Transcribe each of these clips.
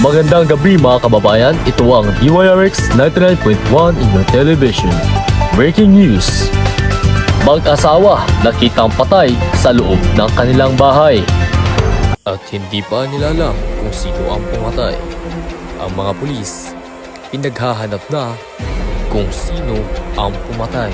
Magandang gabi mga kababayan, ito ang DYRX 99.1 in your television. Breaking news. Mag-asawa nakitang patay sa loob ng kanilang bahay. At hindi pa nila alam kung sino ang pumatay. Ang mga pulis, pinaghahanap na kung sino ang pumatay.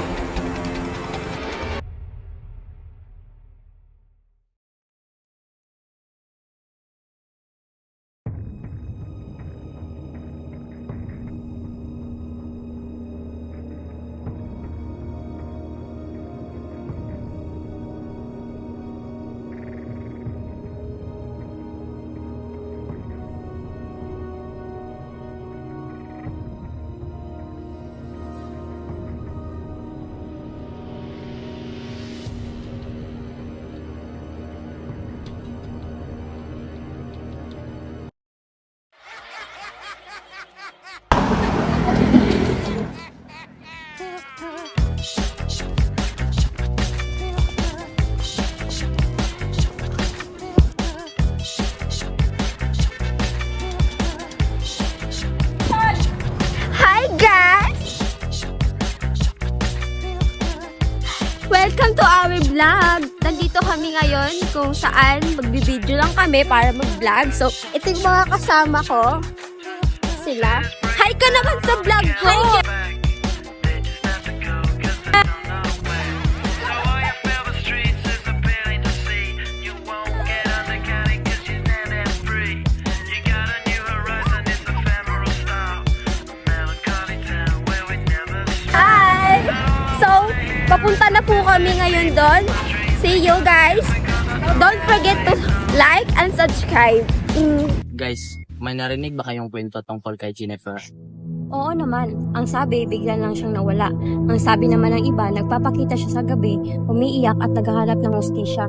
Hi guys! Welcome to our vlog! Nandito kami ngayon kung saan magbibideo lang kami para mag-vlog. So, ito yung mga kasama ko. Sila. Hi ka naman sa vlog ko! Hi! So, papunta na po kami ngayon doon. See you guys! Don't forget to like and subscribe. Guys, may narinig ba kayong kwento tungkol kay Jennifer? Oo naman. Ang sabi, bigla lang siyang nawala. Ang sabi naman ng iba, nagpapakita siya sa gabi, umiiyak at naghahanap ng hustisya.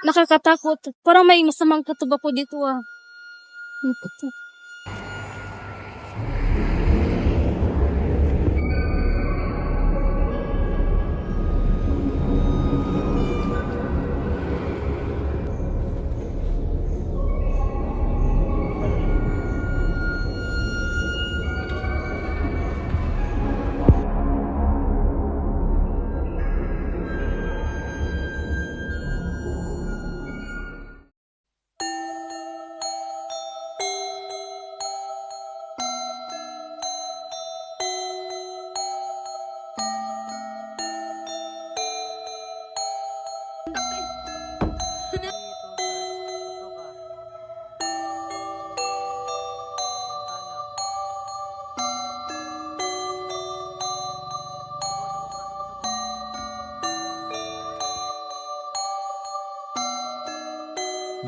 Nakakatakot. Parang may masamang katuba po dito ah.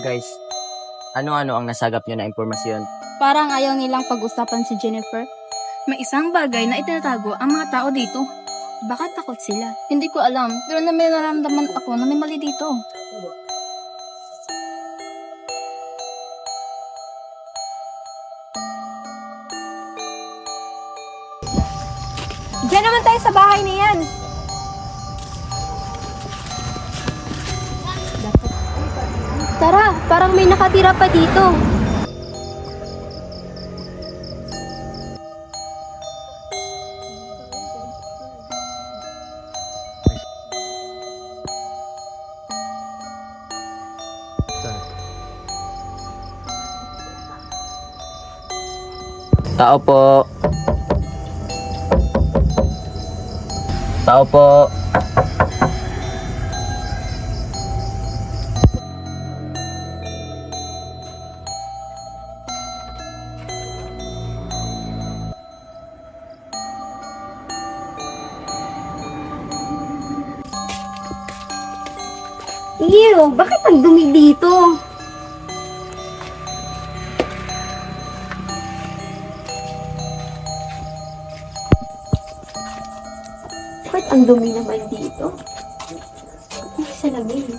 Guys, ano-ano ang nasagap nyo na impormasyon? Parang ayaw nilang pag-usapan si Jennifer. May isang bagay na itinatago ang mga tao dito. Baka takot sila. Hindi ko alam, pero may nararamdaman ako na may mali dito. Diyan naman tayo sa bahay na yan. Tara, parang may nakatira pa dito. Tao po. Tao po. Ew, bakit ang dumi dito? Bakit ang dumi naman dito? Ay, salamin.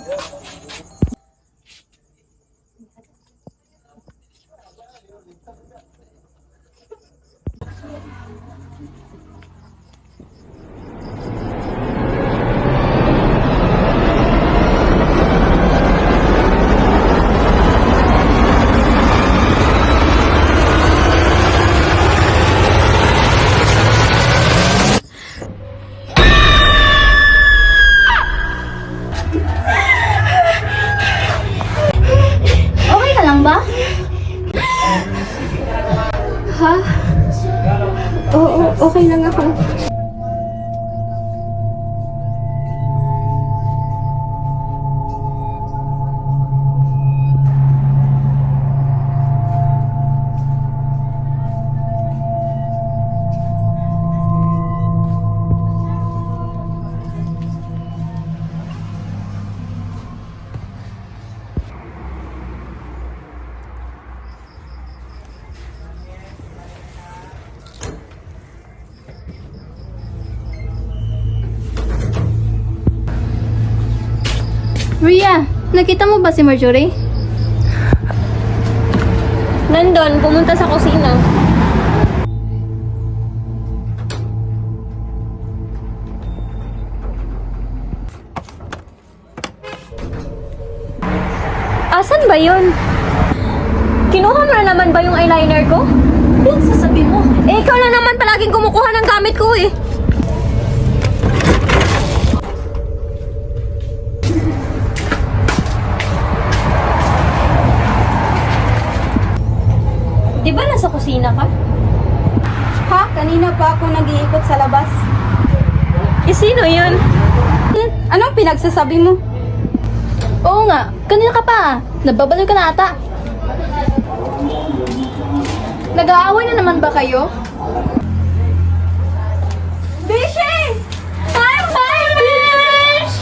Rhea, nakita mo ba si Marjorie? Nandun, pumunta sa kusina. Asan ba yun? Kinuha mo na naman ba yung eyeliner ko? Ano sasabi mo? Eh, ikaw na naman palaging kumukuha ng gamit ko eh. Di ba nasa kusina ka? Ha? Kanina pa ako nag-iikot sa labas. Eh, sino yun? Anong pinagsasabi mo? Oo nga, kanina ka pa. Nababaliw ka na ata. Nag-aaway na naman ba kayo? Bishi! Hi, Bish!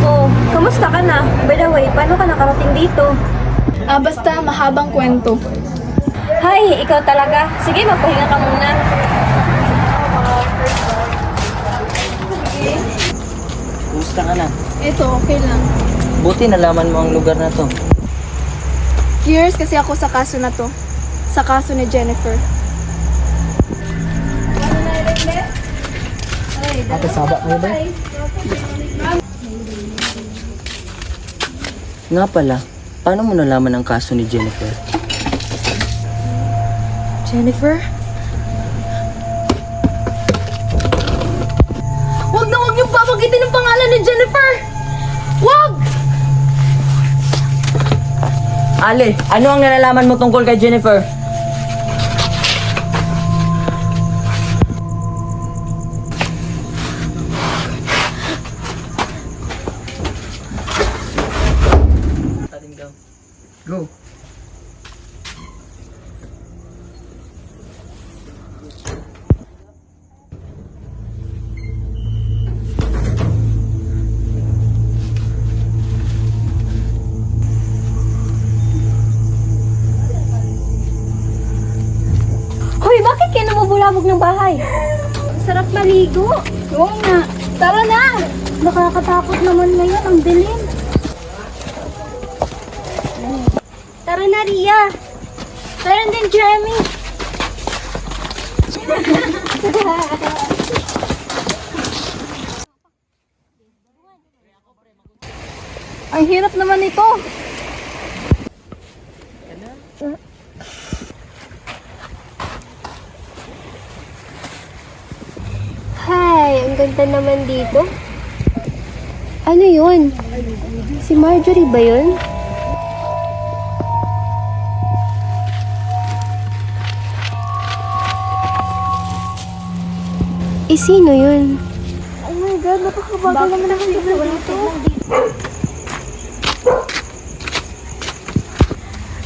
Oh, kamusta ka na? By the way, paano ka nakarating dito? Basta mahabang kwento. Hi, ikaw talaga. Sige, magpahinga ka muna. Kumusta ka na? Ito, okay lang. Buti nalaman mo ang lugar na to. Curious kasi ako sa kaso na to. Sa kaso ni Jennifer. Ate, saba mo ba? Nga pala, paano mo nalaman ang kaso ni Jennifer? Jennifer? Huwag na huwag niyong papagitin ang pangalan ni Jennifer! Huwag! Ale, ano ang nalalaman mo tungkol kay Jennifer? Go. Hoy, bakit kayo namubulabog ng bahay? Sarap maligo. Oo nga. Tara na! Nakakatakot naman ngayon ang dilim. Tara na, Ria. Tara din, Jeremy. Ang hirap naman ito. Hi, ang ganda naman dito. Ano yun? Si Marjorie ba yun? Eh, sino yun? Oh my God, napakabagal naman ang signal dito.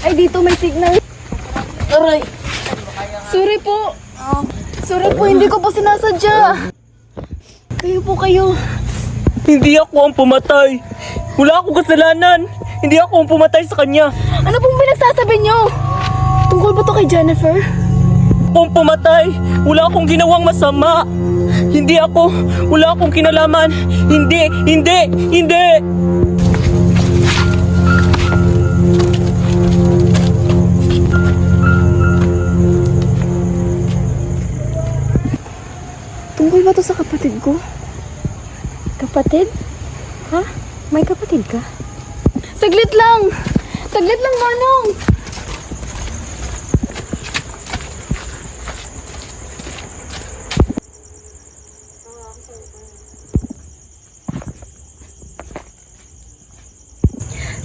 Ay, dito may signal. Aray. Sorry po. Sorry po, hindi ko po sinasadya. Kayo po kayo. Hindi ako ang pumatay. Wala akong kasalanan. Hindi ako ang pumatay sa kanya. Ano pong pinagsasabi niyo? Tungkol ba to kay Jennifer? Ako ang pumatay. Wala akong ginawang masama. Hindi ako. Wala akong kinalaman. Hindi. Tungkol ba to sa kapatid ko? Kapatid? Ha? May kapatid ka? Saglit lang! Saglit lang, Manong!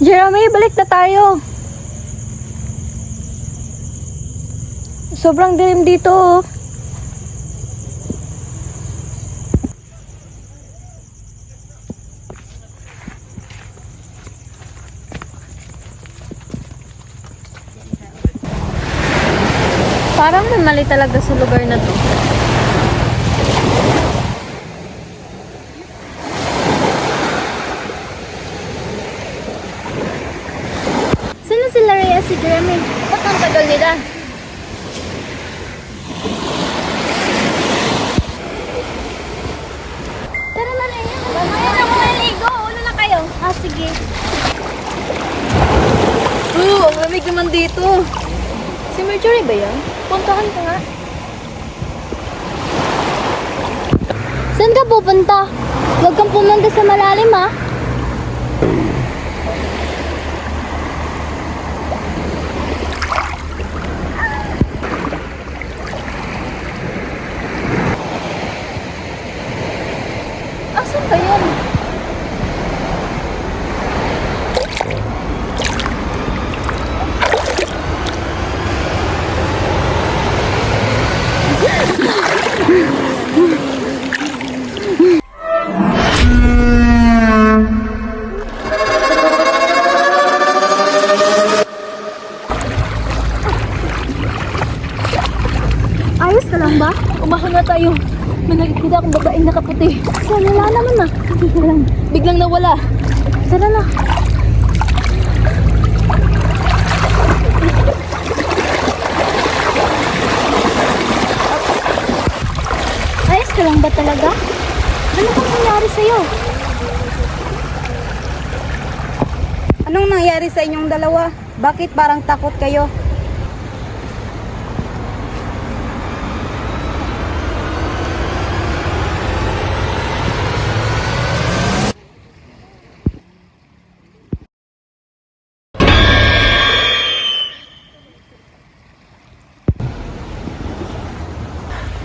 Jeremy, balik na tayo. Sobrang dilim dito. Oh. Parang may mali talaga sa lugar na to. Sino sila Rhea si Jeremy? Ba't ang tagal nila? sige. Ang lamig naman dito. Si Marjorie ba yan? Puntahan ka nga. Saan ka pupunta? Huwag kang pumunta sa malalim, ha? Asan ba yan? Ayos ka lang ba? Umahan na tayo. May nakikita akong babaeng nakaputi. Saan? Wala naman, ah. Biglang nawala. Tara na. Ayos ka lang ba talaga? Ano bang nangyari sa'yo? Anong nangyari sa inyong dalawa? Bakit parang takot kayo?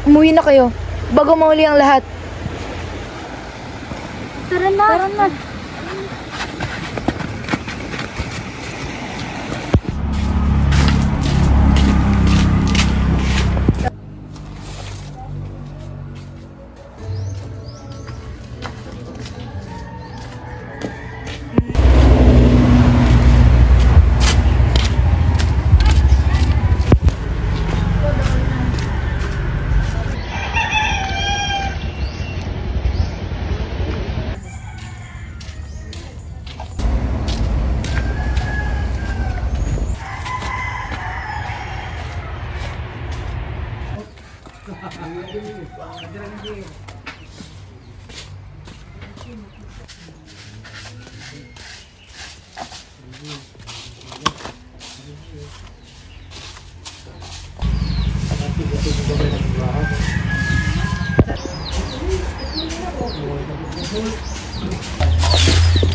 Umuwi na kayo. Bago mahuli ang lahat. Tara na. Tara na.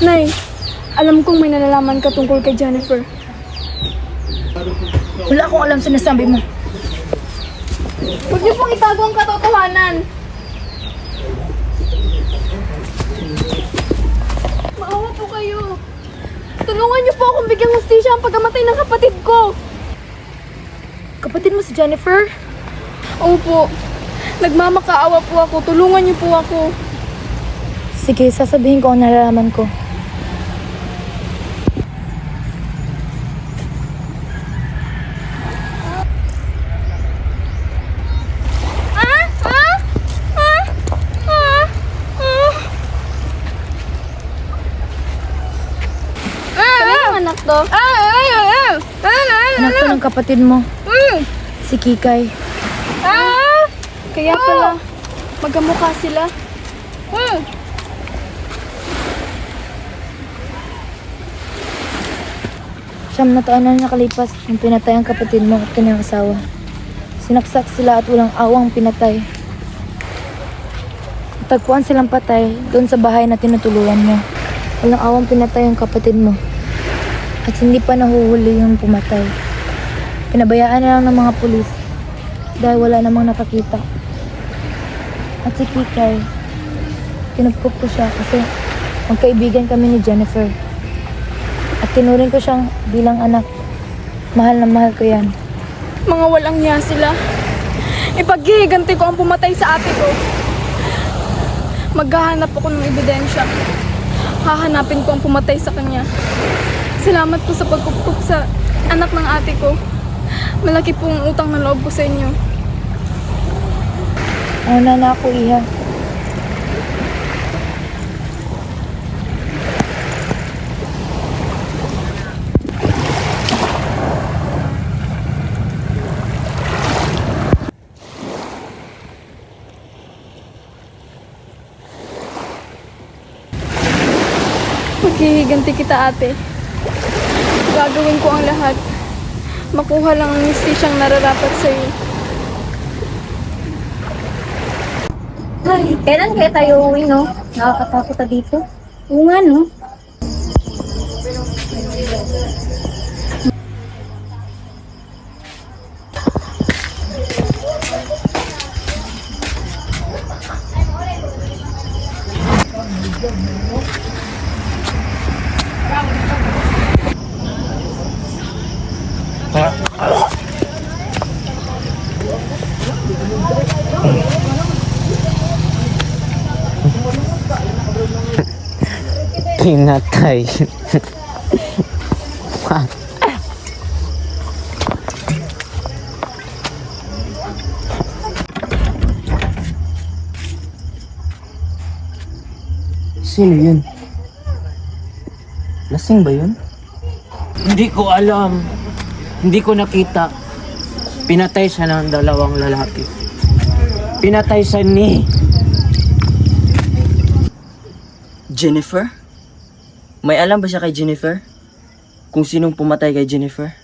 Nay, alam kong may nalalaman ka tungkol kay Jennifer. Wala akong alam sinasabi mo. Huwag niyo pong itago ang katotohanan. Maawa po kayo. Tulungan niyo po akong bigyang hustisya ang pagkamatay ng kapatid ko. Kapatid mo si Jennifer? Opo. Nagmamakaawa po ako. Tulungan niyo po ako. Sige, sasabihin ko ang nalalaman ko. Anak to. Anak ko ng kapatid mo. Si Kikay. Kaya pala, magkamukha sila. Siyam na taon na nakalipas nung pinatay ang kapatid mo at kanyang asawa. Sinaksak sila at walang awang pinatay. Tagpuan silang patay doon sa bahay na tinutuluyan mo. Walang awang pinatay ang kapatid mo. At hindi pa nahuhuli yung pumatay. Pinabayaan na lang ng mga pulis dahil wala namang nakakita. At si Kikay, kinupkup ko siya kasi magkaibigan kami ni Jennifer. At tinuring ko siyang bilang anak. Mahal na mahal ko yan. Mga walang niya sila. Ipaghihiganti ko ang pumatay sa ate ko. Maghahanap ako ng ebidensya. Hahanapin ko ang pumatay sa kanya. Salamat po sa pagkupkup sa anak ng ate ko. Malaki po ang utang na loob ko sa inyo. Una na ako, Iha. Maghihiganti kita, ate. Gagawin ko ang lahat. Makuha lang ang mistisyang nararapat sa'yo. Ay, kailan kaya tayo uwi, no? Nakakatakot na dito. Oo nga, no? Pinatay. Sino yun? Lasing ba yun? Hindi ko alam. Hindi ko nakita. Pinatay siya ng dalawang lalaki. Pinatay siya ni Jennifer? May alam ba siya kay Jennifer? Kung sinong pumatay kay Jennifer?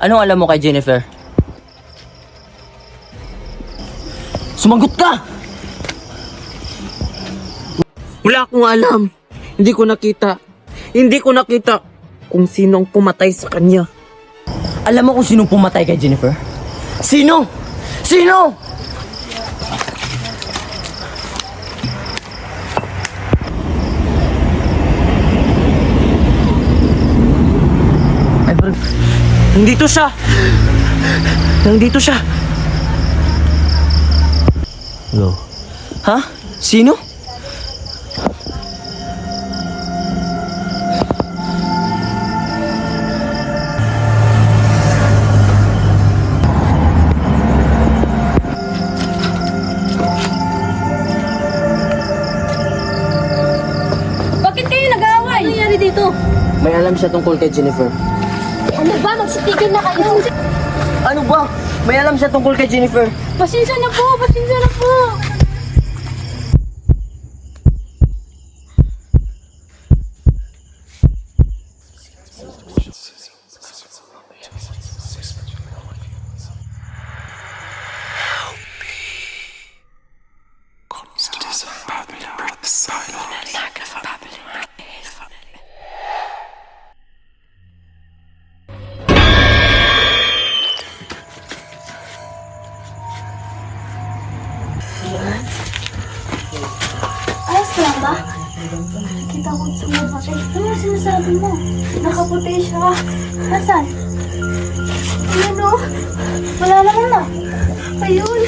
Anong alam mo kay Jennifer? Sumagot ka! Wala akong alam. Hindi ko nakita. Hindi ko nakita kung sinong pumatay sa kanya. Alam mo kung sinong pumatay kay Jennifer? Sino? Sino? Ay, bro. Nandito siya. Nandito siya. Hello. Ha? Sino? Bakit kayo nag-aaway? Ano nangyari dito? May alam siya tungkol kay Jennifer. Ano ba? Magsitigil na kayo. Ano ba? May alam siya tungkol kay Jennifer. Pasensya na po, pasensya na po. Ayos ka lang ba? Nakita ko sumabatay. Ano yung sinasabi mo? Nakaputi siya. Nasaan? Ayun o. Wala naman na. Ayun.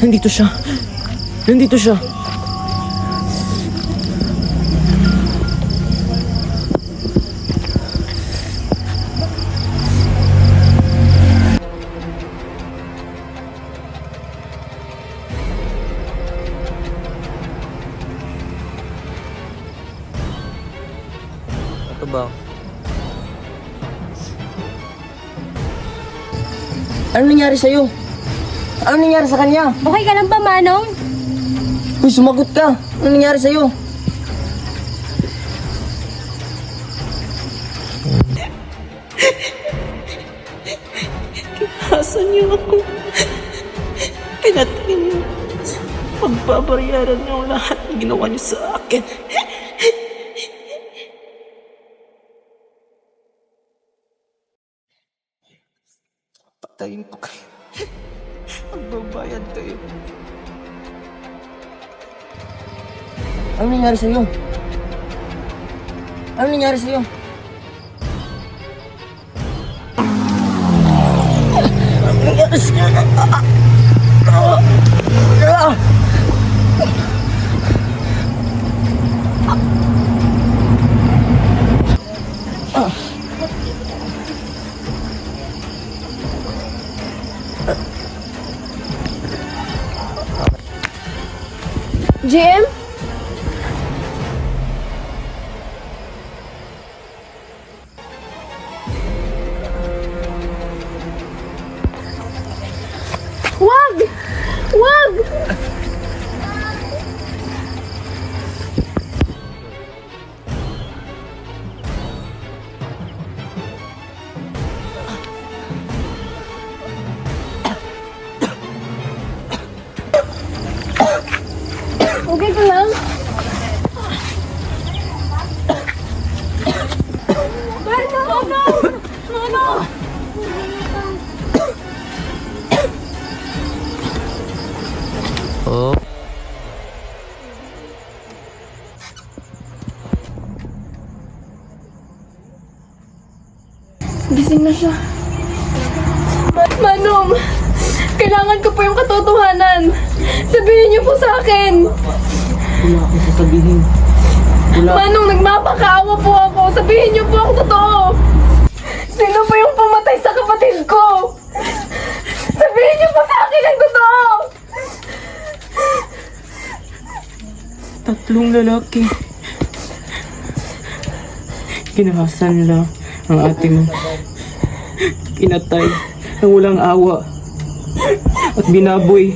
Nandito siya. Nandito siya. Ito ba? Ano nangyari sa'yo? Ano nangyari sa kanya? Okay ka lang ba, Manong? Uy, sumagot ka! Ano nangyari sa'yo? Hasan niyo ako. Pinatay niyo. Pagbabayaran niyo ang lahat ng ginawa niyo sa akin. Patayin ko kayo. Magbabayad kayo. Ano nangyari sa'yo? Ano nangyari sa'yo? Jim? Wow! Wag! Okay ka lang? Oh. Gising na siya. Manong, kailangan ko po yung katotohanan. Sabihin niyo po sa akin. Wala akong sasabihin. Manong, nagmapakaawa po ako. Sabihin niyo po ang totoo. Sino po yung pumatay sa kapatid ko? Sabihin niyo po sa akin ang totoo. Tatlong lalaki. Kinahasan lang ang ating kinatay ng walang awa at binaboy,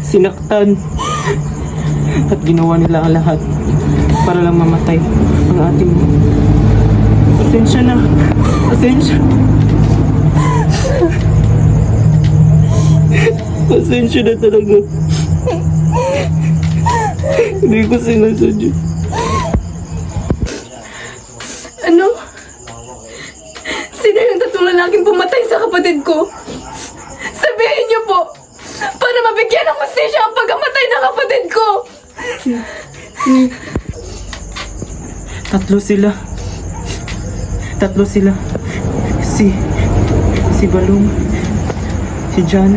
sinaktan at ginawa nila ang lahat para lang mamatay ang ating pasensya na, pasensya na talaga. Hindi ko sinasadya. Ano? Sino yung tatlong lalaking pumatay sa kapatid ko? Sabihin niyo po, para mabigyan ng hustisya ang pagkamatay ng kapatid ko. Tatlo sila. Si Balong, si John,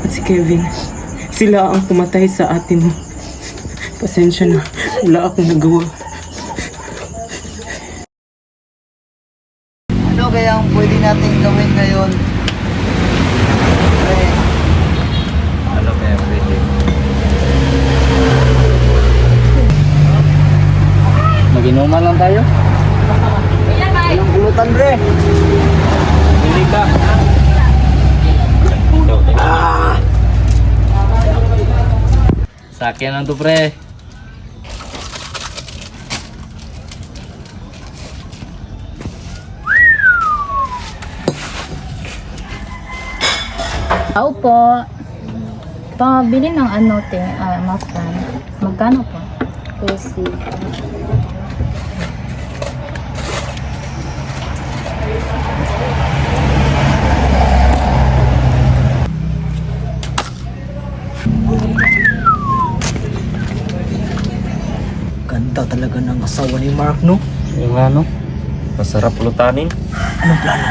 at si Kevin. Sila ang pumatay sa atin mo. Pasensya na, wala akong nagawa. Ano kaya ang pwede natin gawin ngayon? Ano kaya pwede? Mag-inuman lang tayo? Anong pulutan, pre? Hindi ka. Sa akin lang to, pre. Tao po. Pabili ng ano, mafran. Magkano po? Kasi. Ganda talaga ng asawa ni Mark, no? Yung ano? Masarap lutanin. Anong plano?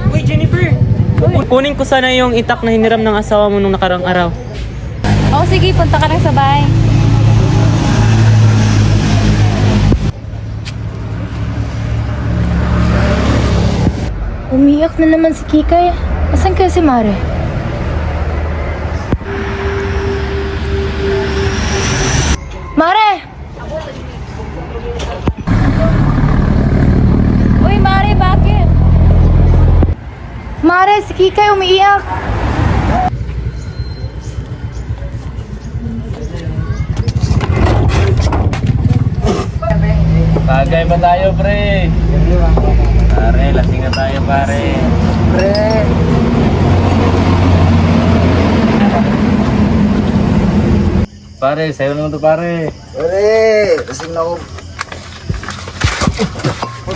Uy, Jennifer! Kunin ko sana yung itak na hiniram ng asawa mo nung nakarang araw. Oh, sige, punta ka lang sa bahay. Umiyak na naman si Kikay. Asan kaya si Mare? Mare! Uy, Mare, bakit? Mare, si Kikay umiiyak. Bagay ba tayo, pre? Pare, lasing na tayo, pare. Pre! Pare, sayo naman to, pare. Pre! Kasing na ako.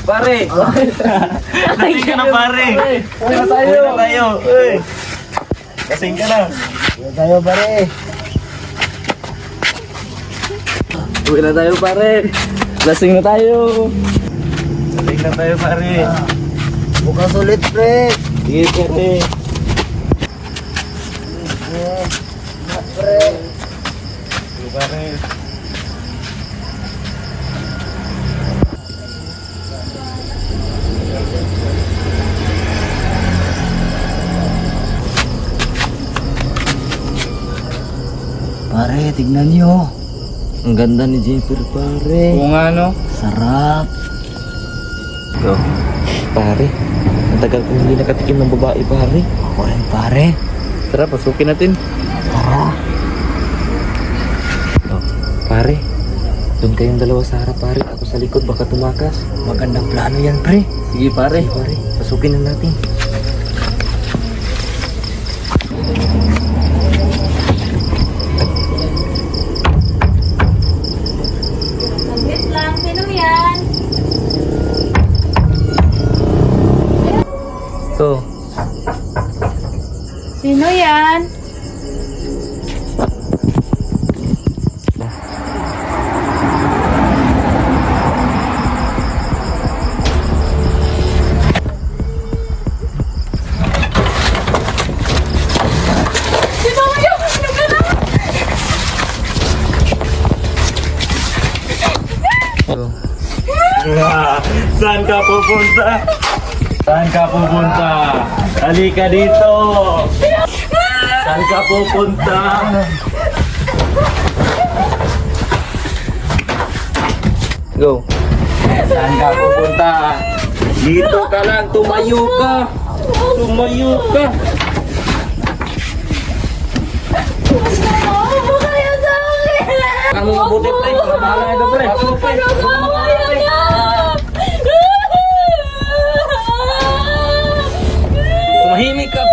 Pare! Lasing ka na, pare. Uwi na tayo. Uy. Lasing ka na. Uwi tayo, pare. Uwi na tayo, pare. Lasing na tayo. Lasing na tayo, pare. Bukas ulit, pre. Sige, pare. Pre. Sige, pare. Pare, tignan nyo. Ang ganda ni Jennifer, pare. Oo nga, no? Sarap. Go. Pare, ang tagal kong hindi nakatikim ng babae, pare. Ako rin, pare. Tara, pasukin natin. Tara. Oh, pare, doon kayong dalawa sa harap, pare. Ako sa likod, baka tumakas. Magandang plano yan, pre. Sige pare. Pare, pasukin na natin. Saglit lang. Sino yan? Ito. Sino yan? Saan ka pupunta? Saan ka pupunta? Halika dito! Saan ka pupunta? Go. Saan ka pupunta? Dito ka lang, tumayo ka! Tumayo ka! Kamu mabuti, pre. Bahala ka, pre. Tumahimik ka.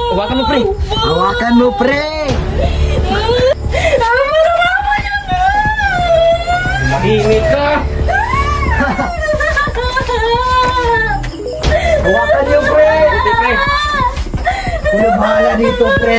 Hawakan mo, pre. Hawakan mo, pre! Tumahimik ka. Hawakan niyo, pre! Buti, pre. Sino bahala dito, pre?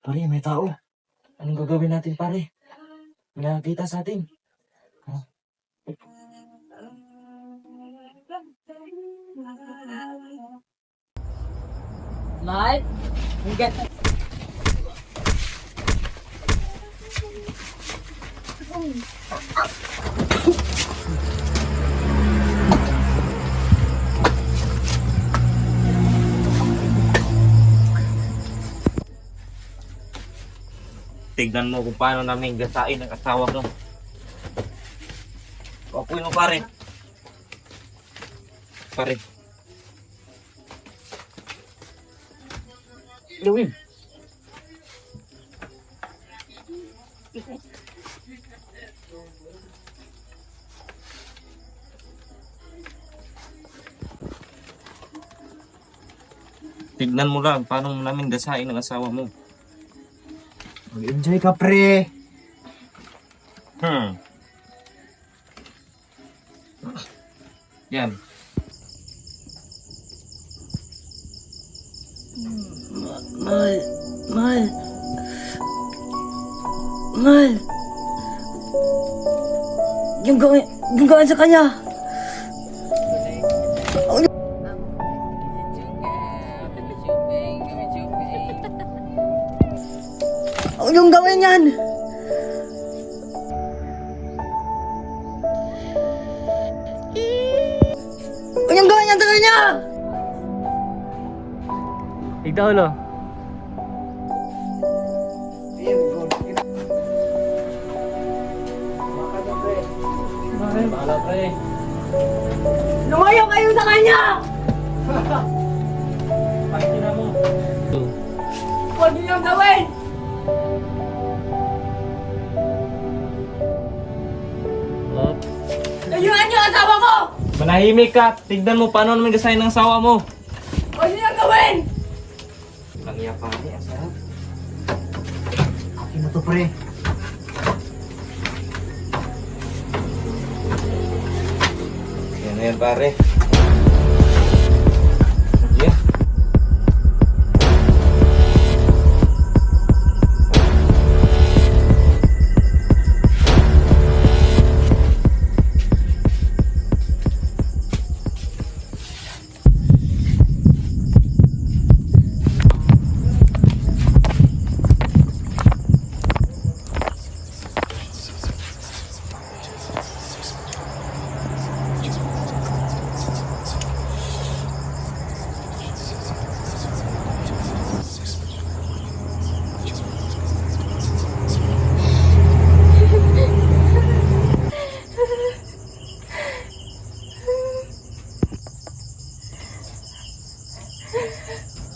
Pare, may tao. Anong gagawin natin, pare? May nakakita sa atin. Mal? Hinggat. Tignan mo kung paano namin gasain ang asawa mo. Papuin mo, pare. Pare. Gawin. Tignan mo lang paano namin gasain ang asawa mo. Mag-enjoy ka, pre! Yan. Mal! Mal! Mal! Yung gawin sa kanya! Yung gawin yan! Yung gawin yan sa kanya! Ikaw na. Bahala, pre. Lumayo kayo sa kanya! Pakinggan mo. Huwag niyo gawin! Up. Layuan niyo ang asawa ko! Manahimik ka. Tignan mo paano namin gasain ang asawa mo. Huwag niyo gawin! Langya pa niya, sarap. Akin na to, pre. Yan na yan, pare. Yeah.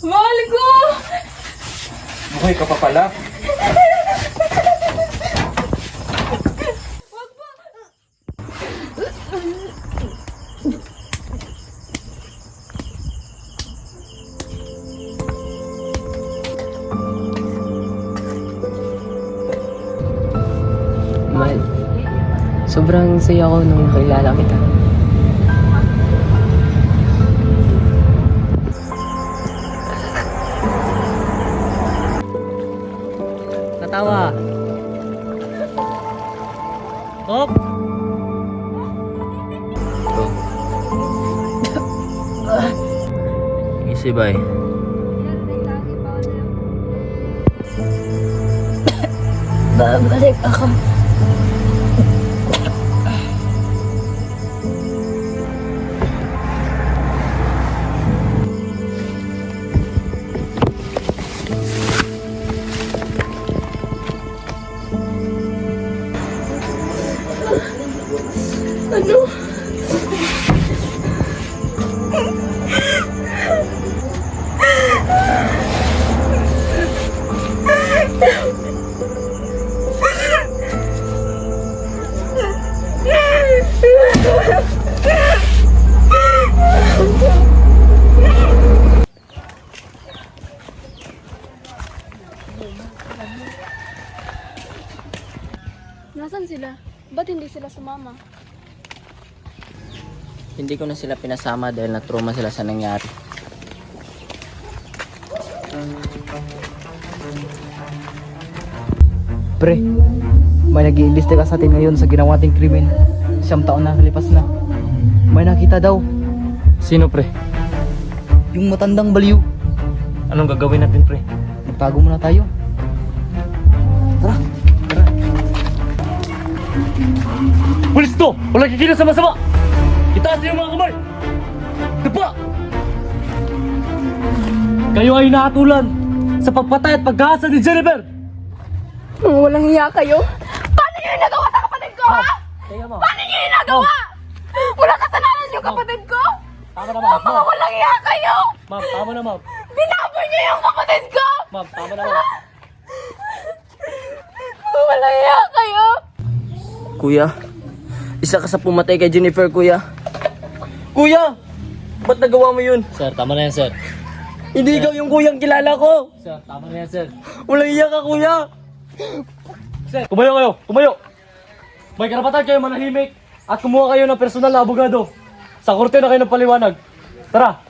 Mahal ko! Buhay ka pa pala. Mahal, sobrang saya ko nung nakilala kita. Natawa. Hop! Easy, bye. Babalik ako. Nasaan sila? Ba't hindi sila sumama? Hindi ko na sila pinasama dahil na-trauma sila sa nangyari. Pre, may nag-iimbestiga sa atin ngayon sa ginawa nating krimen. 1 taon na nalipas na. May nakita daw. Sino pre? Yung matandang baliw. Anong gagawin natin pre? Magtago muna tayo. Pulis to! Walang kikilos sa masama! Itaas niyo yung mga kamay! Dapa! Kayo ay nahatulan sa pagpatay at pagkahasa ni Jennifer! Walang hiya kayo? Paano niyo yung nagawa sa kapatid ko, ha? Paano niyo yung nagawa? Wala kasalanan yung kapatid ko? Tama na ma'am! Mga walang hiya kayo! Ma'am, tama na ma'am! Binaboy niyo yung kapatid ko! Ma'am, tama na ma'am! Mga walang hiya kayo! Kuya, isa ka sa pumatay kay Jennifer, kuya. Kuya! Ba't nagawa mo yun? Sir, tama na yan sir. Hindi ikaw yung kuyang kilala ko. Sir, tama na yan sir. Walang iya ka, kuya. Sir, tumayo kayo! Tumayo! May karapatan kayo manahimik at kumuha kayo ng personal na abogado. Sa korte na kayo ng paliwanag. Tara!